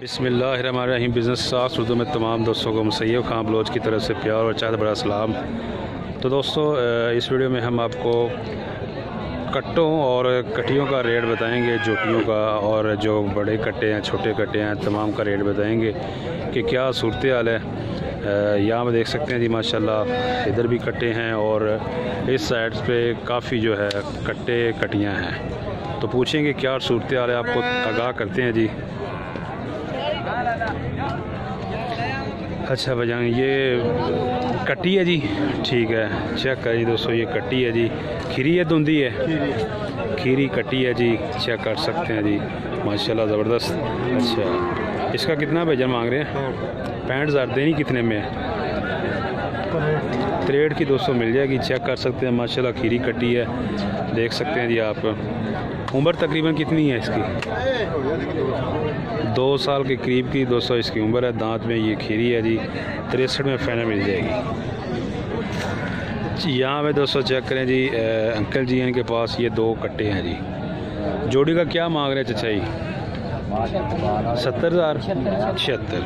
बिस्मिल्लाहिर्रहमानिर्रहीम। Business stocks Urdu में तमाम दोस्तों को मुसैयब खां बलोच की तरफ से प्यार और चाहत बड़ा सलाम। तो दोस्तों इस वीडियो में हम आपको कट्टों और कटियों का रेट बताएंगे, जोटियों का, और जो बड़े कट्टे हैं छोटे कट्टे हैं तमाम का रेट बताएंगे कि क्या सूरत हाल है। यहाँ पर देख सकते हैं जी माशाल्लाह इधर भी कट्टे हैं और इस साइड पे काफ़ी जो है कट्टे कटियाँ हैं। तो पूछेंगे क्या सूरत हाल है, आपको आगाह करते हैं जी। अच्छा भाईजान ये कट्टी है जी, ठीक है, चेक करिए दोस्तों, ये कट्टी है जी। खीरी है धुंधी है, खीरी कट्टी है जी, चेक कर सकते हैं जी माशाल्लाह ज़बरदस्त। अच्छा इसका कितना भाईजान मांग रहे हैं? 65,000 देनी कितने में? 63 की दोस्तों मिल जाएगी, चेक कर सकते हैं माशाल्लाह खीरी कट्टी है, देख सकते हैं जी आप। उम्र तकरीबन कितनी है इसकी? 2 साल के करीब की दोस्तों इसकी उम्र है। दांत में ये खीरी है जी, 63 में फाइनल मिल जाएगी। यहाँ पे दोस्तों चेक करें जी, अंकल जी इनके पास ये 2 कट्टे हैं जी। जोड़ी का क्या मांग रहे हैं चचाई? 70,000 76।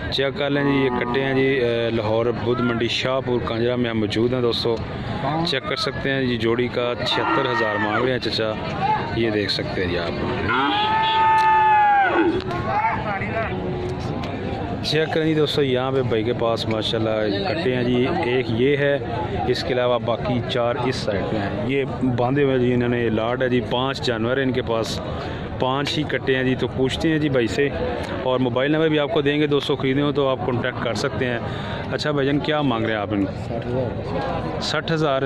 चेक कर लें जी, ये कट्टे हैं जी। लाहौर बुध मंडी शाहपुर कांजरा में हम मौजूद हैं दोस्तों, चेक कर सकते हैं जी। जोड़ी का 76,000 मांग रहे हैं चचा, ये देख सकते हैं जी आप। चेक करें जी दोस्तों, यहाँ पे भाई के पास माशाल्लाह कट्टे हैं जी। एक ये है, इसके अलावा बाकी 4 इस साइड पे हैं। ये बांधे हुए जी इन्होंने, ये लाट है जी। 5 जानवर हैं इनके पास, 5 ही कट्टे हैं जी। तो पूछते हैं जी भाई से, और मोबाइल नंबर भी आपको देंगे दोस्तों, ख़रीदने हो तो आप कॉन्टैक्ट कर सकते हैं। अच्छा भाईजान क्या मांग रहे हैं आप? 60,000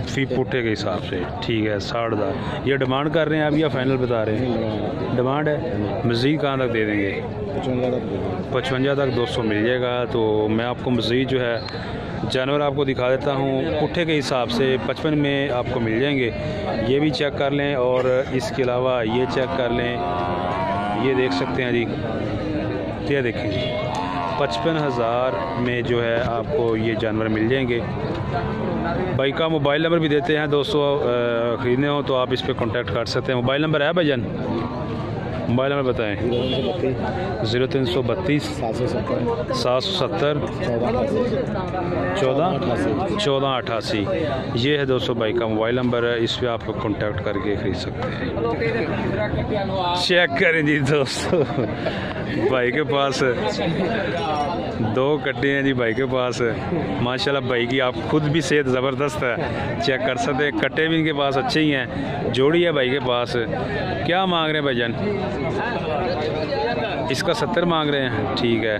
फी पुट्ठे के हिसाब से, ठीक है 60,000 ये डिमांड कर रहे हैं आप या फाइनल बता रहे हैं? डिमांड है, मज़ीद कहाँ तक दे देंगे? 55 तक दोस्तों मिल जाएगा। तो मैं आपको मज़ीद जो है जानवर आपको दिखा देता हूँ, पुट्ठे के हिसाब से 55 में आपको मिल जाएंगे। ये भी चेक कर लें, और इसके अलावा ये चेक कर लें, ये देख सकते हैं जी, क्या देखें 55,000 में जो है आपको ये जानवर मिल जाएंगे। भाई का मोबाइल नंबर भी देते हैं दोस्तों, ख़रीदने हो तो आप इस पर कॉन्टैक्ट कर सकते हैं। मोबाइल नंबर है भाईजान? मोबाइल नंबर बताएं। 0332 770 1488। ये है दोस्तों भाई का मोबाइल नंबर है, इस पर आप कांटेक्ट करके ख़रीद सकते हैं। चेक करें जी दोस्तों, भाई के पास 2 कट्टे हैं जी भाई के पास माशाल्लाह। भाई की आप खुद भी सेहत ज़बरदस्त है, चेक कर सकते हैं। कट्टे भी इनके पास अच्छे ही हैं। जोड़ी है भाई के पास। क्या मांग रहे हैं भाईजान? इसका 70 मांग रहे हैं, ठीक है,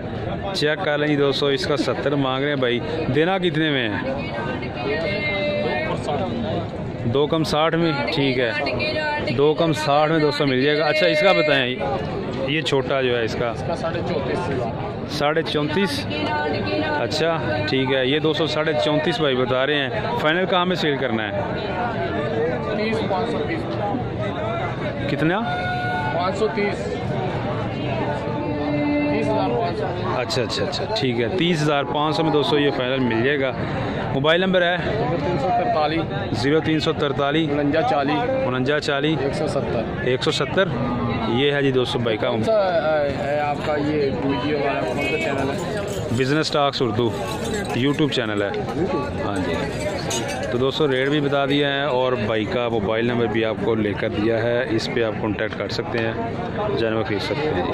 चेक कर लें जी दोस्तों, इसका 70 मांग रहे हैं भाई। देना कितने में है? 2 कम 60 में, ठीक है 2 कम 60 में दोस्तों मिल जाएगा। अच्छा इसका बताएं, ये छोटा जो है इसका 34.5। अच्छा ठीक है, ये दोस्तों 34.5 भाई बता रहे हैं। फाइनल कहाँ में सेल करना है? कितना? 530। अच्छा ठीक है, 30,500 में दोस्तों ये फाइनल मिल जाएगा। मोबाइल नंबर है 0343 4940 170। ये है जी दोस्तों भाई का आपका ये वीडियो वाला कौन सा चैनल है? Business stocks Urdu YouTube channel है, हाँ जी। तो दोस्तों रेट भी बता दिया है, और भाई का मोबाइल नंबर भी आपको लेकर दिया है, इस पे आप कांटेक्ट कर सकते हैं, जानवर खरीद सकते हैं जी।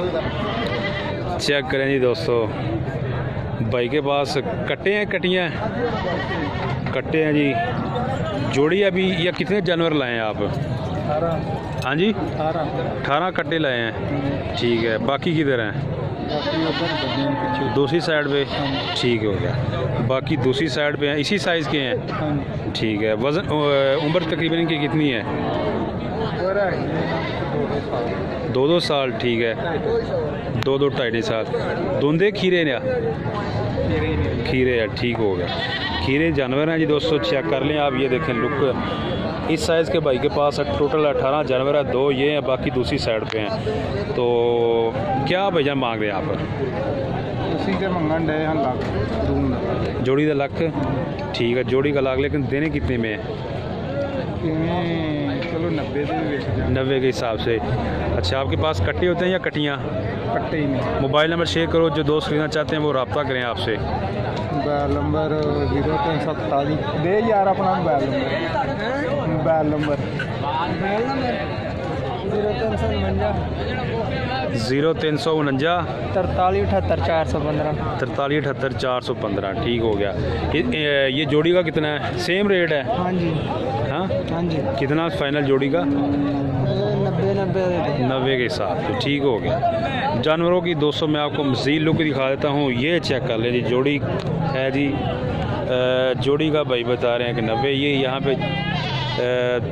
चेक करें जी दोस्तों, भाई के पास कट्टे हैं, कटियाँ कट्टे हैं जी। जोड़ी अभी या कितने जानवर लाए हैं आप? 18। हाँ जी 18 कट्टे लाए हैं, ठीक है। बाकी किधर हैं? दूसरी साइड पे, ठीक हो गया। बाकी दूसरी साइड पे हैं, इसी साइज़ के हैं, ठीक है। वज़न उम्र तकरीबन इनकी कितनी है? 2 साल, ठीक है 2 2.5 साल। धुंधे खीरे या खीरे या, ठीक हो गया। खीरे जानवर हैं जी दोस्तों, चेक कर लें आप। ये देखें लुक, इस साइज़ के भाई के पास टोटल 18 जानवर है, 2 ये हैं, बाकी दूसरी साइड पे हैं। तो क्या भाईजान मांग रहे हैं आप? जोड़ी का लाख, ठीक है, जोड़ी का लाख, लेकिन देने कितने में है? चलो 90 से भी बेच 90 के हिसाब से। अच्छा, आपके पास कट्टे होते हैं या कट्टियाँ? कट्टे ही नहीं। मोबाइल नंबर शेयर करो, जो दोस्त खरीदना चाहते हैं वो रब्ता करें आपसे। मोबाइल नंबर 0347 दे यार अपना मोबाइल नंबर 0349 43 78 415 43 78 415। ठीक हो गया। ये जोड़ी का कितना है? सेम रेट है? हाँ जी हाँ हाँ जी कितना फाइनल जोड़ी का? 90 के हिसाब से। ठीक हो गया। जानवरों की दोस्तों मैं आपको मज़ीद लुक दिखा देता हूँ। ये चेक कर लें जी, जोड़ी है जी। जोड़ी का भाई बता रहे हैं कि 90। ये यहाँ पे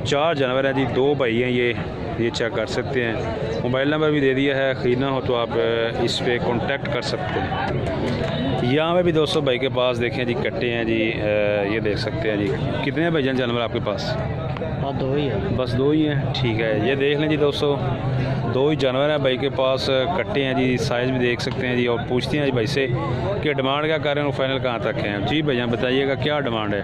4 जानवर हैं जी, 2 भाई हैं ये चेक कर सकते हैं। मोबाइल नंबर भी दे दिया है, ख़रीदना हो तो आप इस पे कांटेक्ट कर सकते हैं। यहाँ पे भी दोस्तों भाई के पास देखें जी कट्टे हैं जी। ये देख सकते हैं जी। कितने हैं भाईजान जानवर आपके पास? 2 ही है। बस 2 ही हैं। ठीक है, ये देख लें जी दोस्तों, 2 ही जानवर हैं भाई के पास। कट्टे हैं जी, साइज़ भी देख सकते हैं जी। और पूछते हैं जी भाई से कि डिमांड क्या कर रहे हैं, फाइनल कहाँ तक है? जी भाईजान बताइएगा क्या डिमांड है?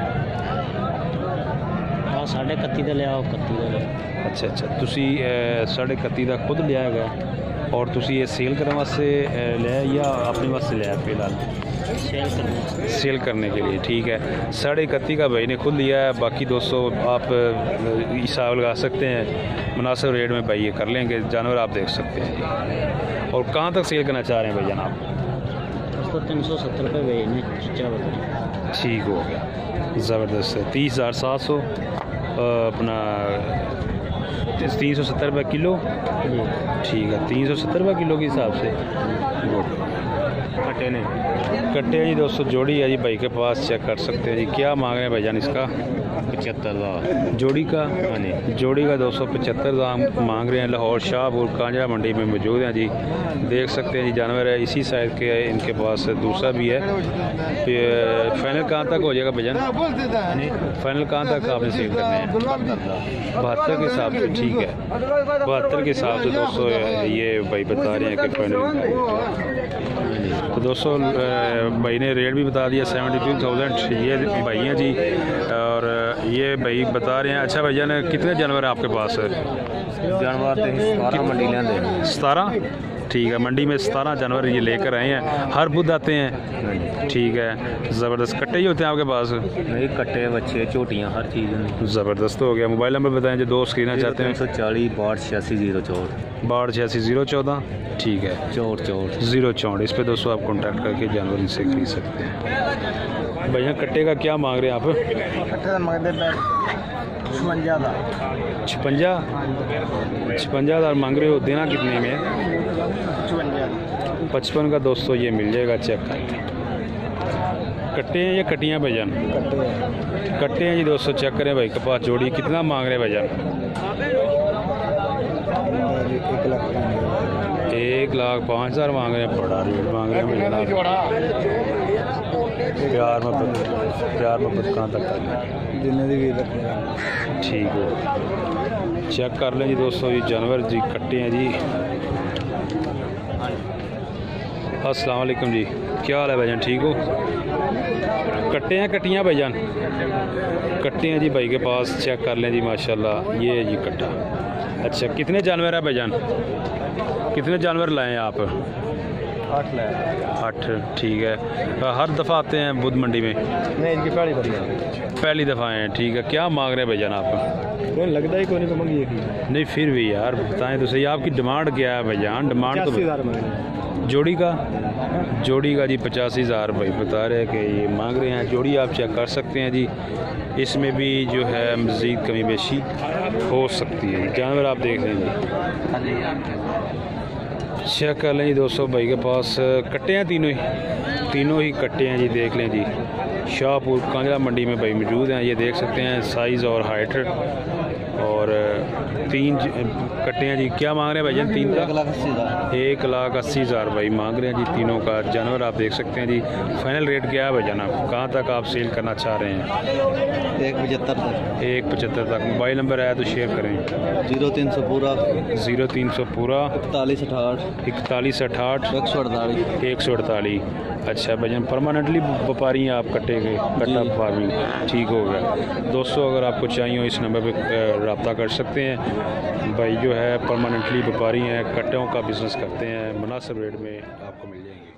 31.5 ले आओ 31 अच्छा अच्छा, तुसी 31.5 का खुद लिया है और तुसी ये सेल करने वास्ते लिया या अपने वास्ते लिया? फिलहाल सेल करने के लिए। ठीक है, 31.5 का भाई ने खुद लिया है। बाकी दोस्तों आप हिसाब लगा सकते हैं, मुनासिब रेट में भाई ये कर लेंगे। जानवर आप देख सकते हैं। और कहाँ तक सेल करना चाह रहे हैं भाई जनाब? 370 रुपये भाई। ठीक हो गया, ज़बरदस्त है। 30,700 अपना 370 रुपये किलो। ठीक है, 370 रुपये किलो के हिसाब से। गुड। कट्टे ने कट्टे हैं जी दोस्तों, जोड़ी है जी भाई के पास, चेक कर सकते हैं जी। क्या मांग रहे हैं भाईजान इसका? 75,000 जोड़ी का। जोड़ी का 275,000 मांग रहे हैं। लाहौर शाहपुर कांजड़ा मंडी में मौजूद हैं जी। देख सकते हैं जी जानवर है, इसी साइज़ के है इनके पास। दूसरा भी है। फाइनल कहाँ तक हो जाएगा भाईजान? फाइनल कहाँ तक आपने सेल करने हैं? 72 के हिसाब से। ठीक है, 72 के हिसाब से दोस्तों ये भाई बता रहे हैं कि फाइनल। तो दोस्तों भाई ने रेट भी बता दिया 72,000। ये भाई हैं जी और ये भाई बता रहे हैं। अच्छा भैया ने कितने जानवर हैं आपके पास? जानवर 17 मंडी लेंगे। 17? ठीक है, मंडी में 17 जानवर ये लेकर आए हैं। हर बुध आते हैं? ठीक है, ज़बरदस्त। कट्टे ही होते हैं आपके पास? नहीं, कट्टे बच्चे चोटियाँ हर चीज़। ज़बरदस्त हो गया। मोबाइल नंबर बताएं जो दोस्त खरीदना चाहते हैं। 340 62 62 ठीक है, 064। इस पे दोस्तों आप कांटेक्ट करके जानवर इनसे खरीद सकते हैं। भैया कट्टे का क्या मांग रहे हैं आप? 56,000 मांग रहे हो। देना कितने में? 55 का दोस्तों ये मिल जाएगा। चेक कर। कट्टे हैं या कट्टियाँ भाईजान? कट्टे हैं जी दोस्तों, चेक करें भाई के पास जोड़ी। कितना मांग रहे हैं भाईजान? 1,05,000 मांग रहे हैं। बड़ा रेट मांग रहे हैं। प्यार मोहब्बत कहाँ तक करना? ठीक हो, चेक कर लें जी दोस्तों। ये जानवर जी कट्टे हैं जी। अस्सलाम वालेकुम जी, क्या हाल है भाईजान? ठीक हो? कट्टे हैं कट्टियाँ भाईजान? कट्टे हैं जी भाई के पास। चेक कर लें जी, माशाल्लाह। ये जी कट्टा। अच्छा, कितने जानवर हैं भाईजान? कितने जानवर लाए हैं आप? 8 लाए। 8। ठीक है, हर दफ़ा आते हैं बुध मंडी में? नहीं, इनकी पहली दफ़ा आए हैं। ठीक है, क्या मांग रहे हैं भाईजान आप? लगता ही कोई नहीं तो मंगी। नहीं फिर भी यार बताएं तो सही, आपकी डिमांड क्या है भाईजान? डिमांड तो जोड़ी का? जोड़ी का जी 85,000 भाई बता रहे हैं कि ये मांग रहे हैं। जोड़ी आप चेक कर सकते हैं जी। इसमें भी जो है मज़ीद कमी बेशी हो सकती है। जानवर आप देख लें जी, चेक कर लें जी दोस्तों। भाई के पास कट्टे हैं, तीनों ही कट्टे हैं जी। देख लें जी, शाहपुर कांजड़ा मंडी में भाई मौजूद हैं। ये देख सकते हैं साइज़ और हाइट। और 3 कट्टे हैं जी। क्या मांग रहे हैं भाईजान? 3 का 1,80,000 भाई मांग रहे हैं जी तीनों का। जानवर आप देख सकते हैं जी। फाइनल रेट क्या है भाईजान? आप कहाँ तक आप सेल करना चाह रहे हैं? 1,75 तक। मोबाइल नंबर है तो शेयर करें। 0300 पूरा 0300 पूरा 41 68 148। अच्छा भाईजान, परमानेंटली व्यापारी हैं आप कट्टे के? कट्टा फार्मिंग। ठीक हो गया दोस्तों, अगर आपको चाहिए हो इस नंबर पे रब्ता कर सकते हैं। भाई जो है परमानेंटली व्यापारी हैं, कट्टों का बिज़नेस करते हैं, मुनासिब रेट में आपको मिल जाएंगे।